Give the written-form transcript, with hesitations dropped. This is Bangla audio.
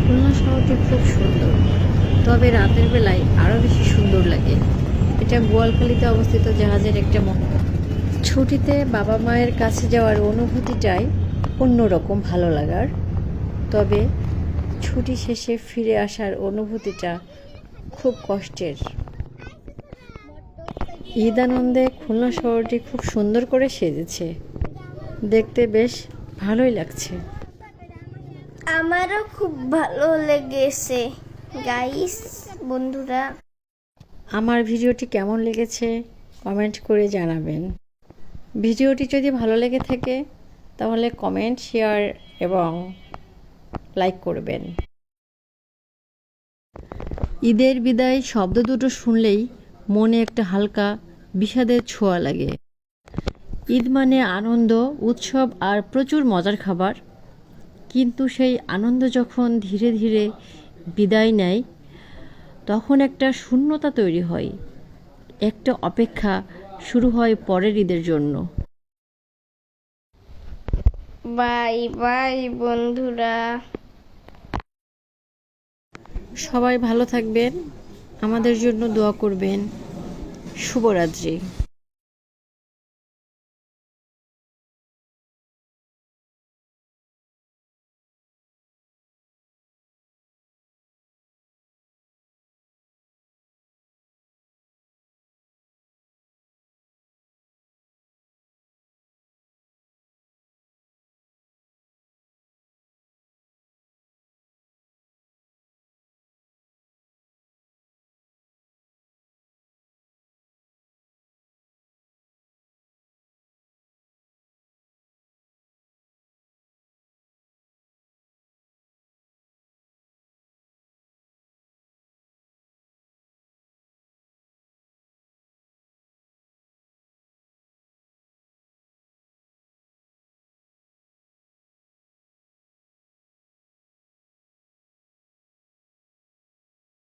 খুলনা শহরটি খুব সুন্দর, তবে রাতের বেলায় আরও বেশি সুন্দর লাগে। এটা বোয়ালখালীতে অবস্থিত জাহাজের একটা মহল। ছুটিতে বাবা মায়ের কাছে যাওয়ার অনুভূতিটাই অন্যরকম ভালো লাগার। তবে ছুটি শেষে ফিরে আসার অনুভূতিটা খুব কষ্টের। ঈদ আনন্দে খুলনা শহরটি খুব সুন্দর করে সেজেছে, দেখতে বেশ ভালোই লাগছে। আমারও খুব ভালো লেগেছে গাইস, বন্ধুরা। আমার ভিডিওটি কেমন লেগেছে কমেন্ট করে জানাবেন। ভিডিওটি যদি ভালো লেগে থাকে তাহলে কমেন্ট, শেয়ার এবং লাইক করবেন। ঈদের বিদায় শব্দ দুটো শুনলেই মনে একটা হালকা বিষাদের ছোঁয়া লাগে। ঈদ মানে আনন্দ, উৎসব আর প্রচুর মজার খাবার, কিন্তু সেই আনন্দ যখন ধীরে ধীরে বিদায় নেয় তখন একটা শূন্যতা তৈরি হয়, একটা অপেক্ষা শুরু হয় পরের ঈদের জন্য। বাই বাই বন্ধুরা। সবাই ভালো থাকবেন, আমাদের জন্য দোয়া করবেন। শুভরাত্রি।